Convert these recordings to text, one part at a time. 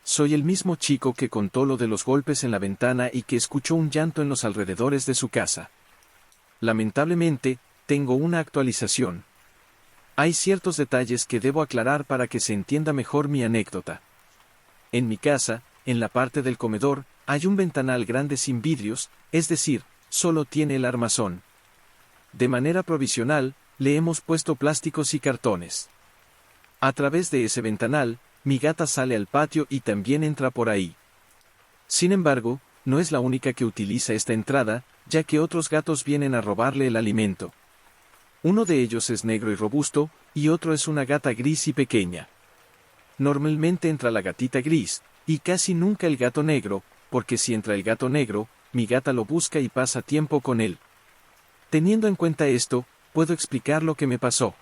Soy el mismo chico que contó lo de los golpes en la ventana y que escuchó un llanto en los alrededores de su casa. Lamentablemente, tengo una actualización. Hay ciertos detalles que debo aclarar para que se entienda mejor mi anécdota. En mi casa, en la parte del comedor, hay un ventanal grande sin vidrios, es decir, solo tiene el armazón. De manera provisional, le hemos puesto plásticos y cartones. A través de ese ventanal, mi gata sale al patio y también entra por ahí. Sin embargo, no es la única que utiliza esta entrada, ya que otros gatos vienen a robarle el alimento. Uno de ellos es negro y robusto, y otro es una gata gris y pequeña. Normalmente entra la gatita gris, y casi nunca el gato negro, porque si entra el gato negro, mi gata lo busca y pasa tiempo con él. Teniendo en cuenta esto, puedo explicar lo que me pasó.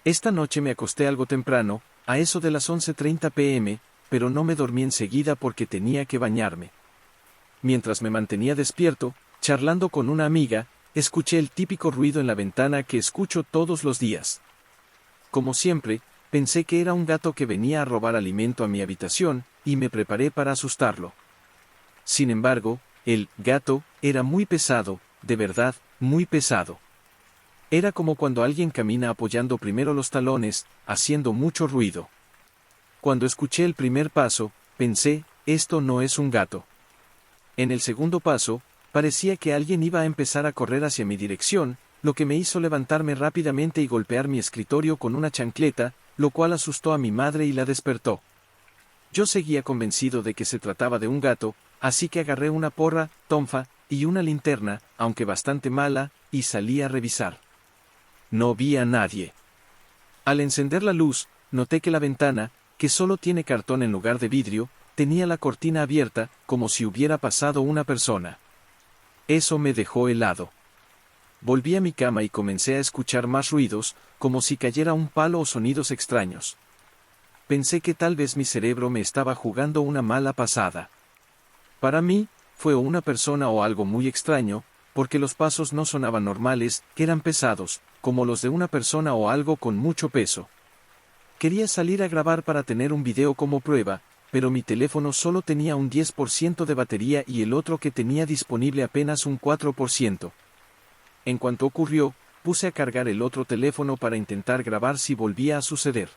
Esta noche me acosté algo temprano, a eso de las 11:30 p.m., pero no me dormí enseguida porque tenía que bañarme. Mientras me mantenía despierto, charlando con una amiga, escuché el típico ruido en la ventana que escucho todos los días. Como siempre, pensé que era un gato que venía a robar alimento a mi habitación, y me preparé para asustarlo. Sin embargo, el gato era muy pesado, de verdad, muy pesado. Era como cuando alguien camina apoyando primero los talones, haciendo mucho ruido. Cuando escuché el primer paso, pensé, esto no es un gato. En el segundo paso, parecía que alguien iba a empezar a correr hacia mi dirección, lo que me hizo levantarme rápidamente y golpear mi escritorio con una chancleta, lo cual asustó a mi madre y la despertó. Yo seguía convencido de que se trataba de un gato, así que agarré una porra, tonfa, y una linterna, aunque bastante mala, y salí a revisar. No vi a nadie. Al encender la luz, noté que la ventana, que solo tiene cartón en lugar de vidrio, tenía la cortina abierta, como si hubiera pasado una persona. Eso me dejó helado. Volví a mi cama y comencé a escuchar más ruidos, como si cayera un palo o sonidos extraños. Pensé que tal vez mi cerebro me estaba jugando una mala pasada. Para mí, fue o una persona o algo muy extraño, porque los pasos no sonaban normales, eran pesados, como los de una persona o algo con mucho peso. Quería salir a grabar para tener un video como prueba, pero mi teléfono solo tenía un 10% de batería y el otro que tenía disponible apenas un 4%. En cuanto ocurrió, puse a cargar el otro teléfono para intentar grabar si volvía a suceder.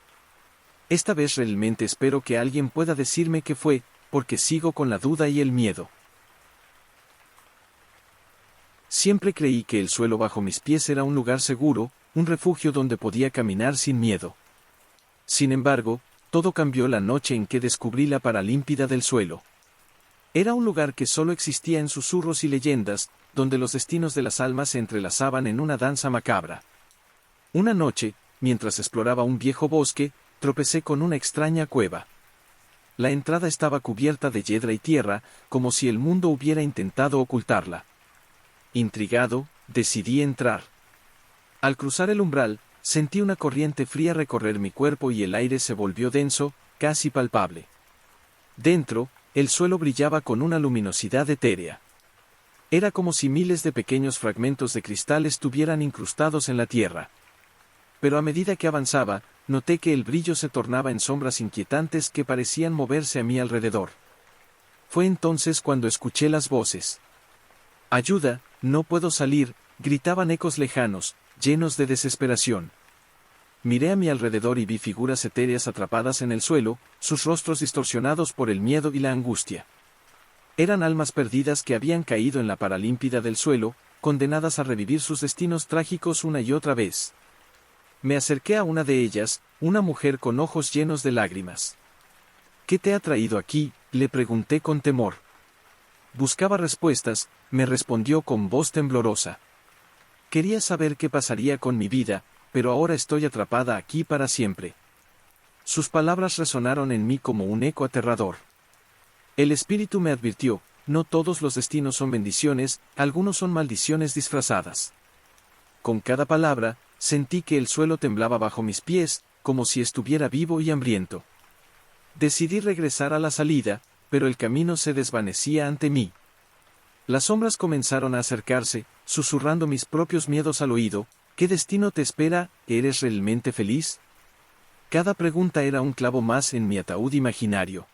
Esta vez realmente espero que alguien pueda decirme qué fue, porque sigo con la duda y el miedo. Siempre creí que el suelo bajo mis pies era un lugar seguro, un refugio donde podía caminar sin miedo. Sin embargo, todo cambió la noche en que descubrí la paralímpida del suelo. Era un lugar que solo existía en susurros y leyendas, donde los destinos de las almas se entrelazaban en una danza macabra. Una noche, mientras exploraba un viejo bosque, tropecé con una extraña cueva. La entrada estaba cubierta de hiedra y tierra, como si el mundo hubiera intentado ocultarla. Intrigado, decidí entrar. Al cruzar el umbral, sentí una corriente fría recorrer mi cuerpo y el aire se volvió denso, casi palpable. Dentro, el suelo brillaba con una luminosidad etérea. Era como si miles de pequeños fragmentos de cristal estuvieran incrustados en la tierra. Pero a medida que avanzaba, noté que el brillo se tornaba en sombras inquietantes que parecían moverse a mi alrededor. Fue entonces cuando escuché las voces. «Ayuda, no puedo salir», gritaban ecos lejanos, llenos de desesperación. Miré a mi alrededor y vi figuras etéreas atrapadas en el suelo, sus rostros distorsionados por el miedo y la angustia. Eran almas perdidas que habían caído en la paralímpida del suelo, condenadas a revivir sus destinos trágicos una y otra vez. Me acerqué a una de ellas, una mujer con ojos llenos de lágrimas. «¿Qué te ha traído aquí?», le pregunté con temor. Buscaba respuestas, me respondió con voz temblorosa. Quería saber qué pasaría con mi vida, pero ahora estoy atrapada aquí para siempre. Sus palabras resonaron en mí como un eco aterrador. El espíritu me advirtió, no todos los destinos son bendiciones, algunos son maldiciones disfrazadas. Con cada palabra, sentí que el suelo temblaba bajo mis pies, como si estuviera vivo y hambriento. Decidí regresar a la salida, pero el camino se desvanecía ante mí. Las sombras comenzaron a acercarse, susurrando mis propios miedos al oído. ¿Qué destino te espera? ¿Eres realmente feliz? Cada pregunta era un clavo más en mi ataúd imaginario.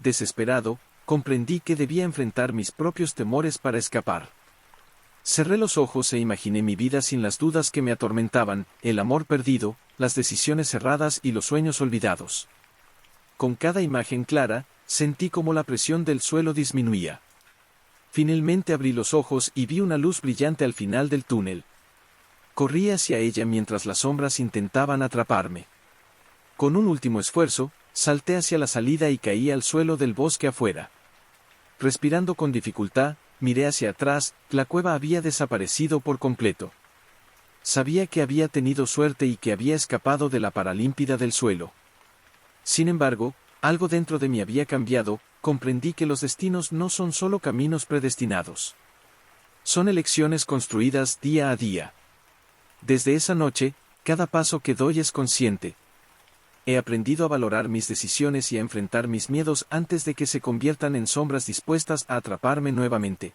Desesperado, comprendí que debía enfrentar mis propios temores para escapar. Cerré los ojos e imaginé mi vida sin las dudas que me atormentaban, el amor perdido, las decisiones erradas y los sueños olvidados. Con cada imagen clara, sentí como la presión del suelo disminuía. Finalmente abrí los ojos y vi una luz brillante al final del túnel. Corrí hacia ella mientras las sombras intentaban atraparme. Con un último esfuerzo, salté hacia la salida y caí al suelo del bosque afuera. Respirando con dificultad, miré hacia atrás, la cueva había desaparecido por completo. Sabía que había tenido suerte y que había escapado de la paralímpida del suelo. Sin embargo, algo dentro de mí había cambiado, comprendí que los destinos no son solo caminos predestinados. Son elecciones construidas día a día. Desde esa noche, cada paso que doy es consciente. He aprendido a valorar mis decisiones y a enfrentar mis miedos antes de que se conviertan en sombras dispuestas a atraparme nuevamente.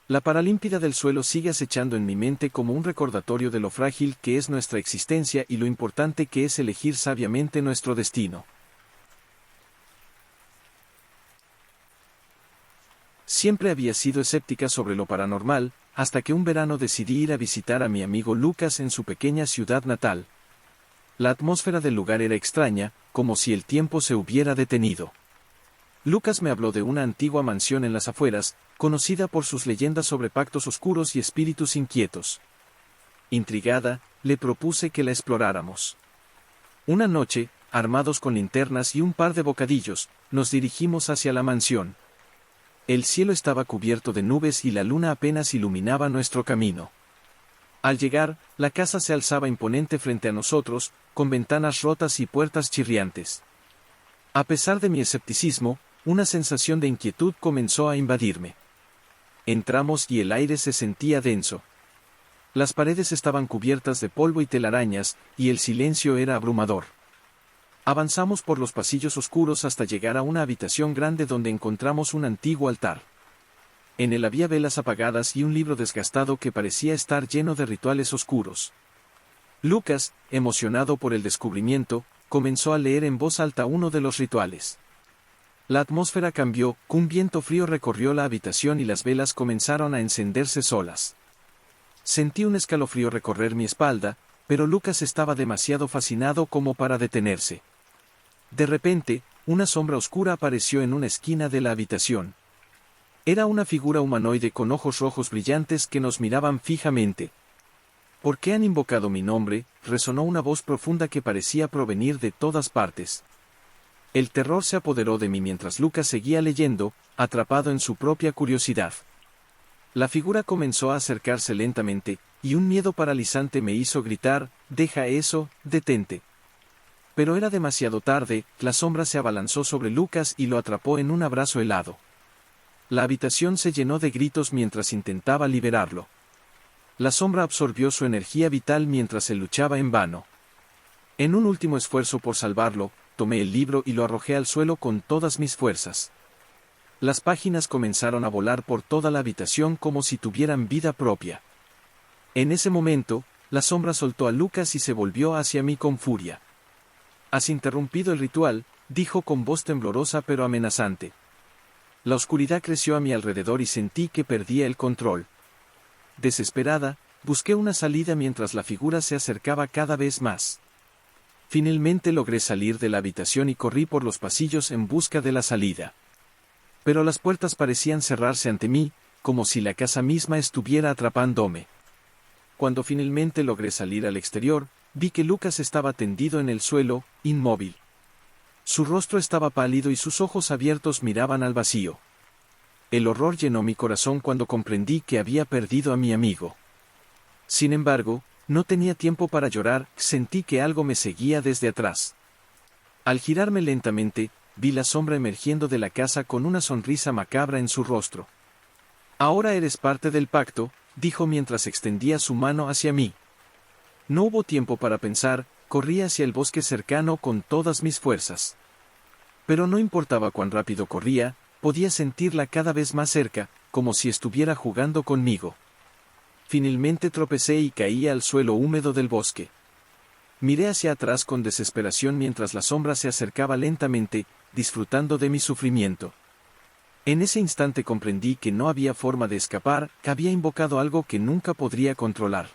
La paralímpida del suelo sigue acechando en mi mente como un recordatorio de lo frágil que es nuestra existencia y lo importante que es elegir sabiamente nuestro destino. Siempre había sido escéptica sobre lo paranormal, hasta que un verano decidí ir a visitar a mi amigo Lucas en su pequeña ciudad natal. La atmósfera del lugar era extraña, como si el tiempo se hubiera detenido. Lucas me habló de una antigua mansión en las afueras, conocida por sus leyendas sobre pactos oscuros y espíritus inquietos. Intrigada, le propuse que la exploráramos. Una noche, armados con linternas y un par de bocadillos, nos dirigimos hacia la mansión. El cielo estaba cubierto de nubes y la luna apenas iluminaba nuestro camino. Al llegar, la casa se alzaba imponente frente a nosotros, con ventanas rotas y puertas chirriantes. A pesar de mi escepticismo, una sensación de inquietud comenzó a invadirme. Entramos y el aire se sentía denso. Las paredes estaban cubiertas de polvo y telarañas, y el silencio era abrumador. Avanzamos por los pasillos oscuros hasta llegar a una habitación grande donde encontramos un antiguo altar. En él había velas apagadas y un libro desgastado que parecía estar lleno de rituales oscuros. Lucas, emocionado por el descubrimiento, comenzó a leer en voz alta uno de los rituales. La atmósfera cambió, un viento frío recorrió la habitación y las velas comenzaron a encenderse solas. Sentí un escalofrío recorrer mi espalda, pero Lucas estaba demasiado fascinado como para detenerse. De repente, una sombra oscura apareció en una esquina de la habitación. Era una figura humanoide con ojos rojos brillantes que nos miraban fijamente. ¿Por qué han invocado mi nombre?, resonó una voz profunda que parecía provenir de todas partes. El terror se apoderó de mí mientras Lucas seguía leyendo, atrapado en su propia curiosidad. La figura comenzó a acercarse lentamente, y un miedo paralizante me hizo gritar: «Deja eso, detente». Pero era demasiado tarde, la sombra se abalanzó sobre Lucas y lo atrapó en un abrazo helado. La habitación se llenó de gritos mientras intentaba liberarlo. La sombra absorbió su energía vital mientras él luchaba en vano. En un último esfuerzo por salvarlo, tomé el libro y lo arrojé al suelo con todas mis fuerzas. Las páginas comenzaron a volar por toda la habitación como si tuvieran vida propia. En ese momento, la sombra soltó a Lucas y se volvió hacia mí con furia. «Has interrumpido el ritual», dijo con voz temblorosa pero amenazante. La oscuridad creció a mi alrededor y sentí que perdía el control. Desesperada, busqué una salida mientras la figura se acercaba cada vez más. Finalmente logré salir de la habitación y corrí por los pasillos en busca de la salida. Pero las puertas parecían cerrarse ante mí, como si la casa misma estuviera atrapándome. Cuando finalmente logré salir al exterior, vi que Lucas estaba tendido en el suelo, inmóvil. Su rostro estaba pálido y sus ojos abiertos miraban al vacío. El horror llenó mi corazón cuando comprendí que había perdido a mi amigo. Sin embargo, no tenía tiempo para llorar, sentí que algo me seguía desde atrás. Al girarme lentamente, vi la sombra emergiendo de la casa con una sonrisa macabra en su rostro. «Ahora eres parte del pacto», dijo mientras extendía su mano hacia mí. No hubo tiempo para pensar, corrí hacia el bosque cercano con todas mis fuerzas. Pero no importaba cuán rápido corría, podía sentirla cada vez más cerca, como si estuviera jugando conmigo. Finalmente tropecé y caí al suelo húmedo del bosque. Miré hacia atrás con desesperación mientras la sombra se acercaba lentamente, disfrutando de mi sufrimiento. En ese instante comprendí que no había forma de escapar, que había invocado algo que nunca podría controlar.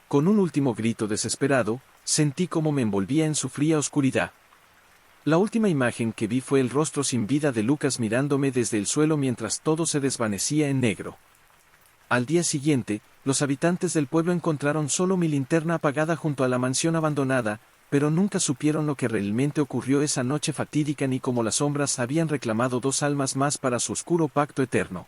Con un último grito desesperado, sentí cómo me envolvía en su fría oscuridad. La última imagen que vi fue el rostro sin vida de Lucas mirándome desde el suelo mientras todo se desvanecía en negro. Al día siguiente, los habitantes del pueblo encontraron solo mi linterna apagada junto a la mansión abandonada, pero nunca supieron lo que realmente ocurrió esa noche fatídica ni cómo las sombras habían reclamado 2 almas más para su oscuro pacto eterno.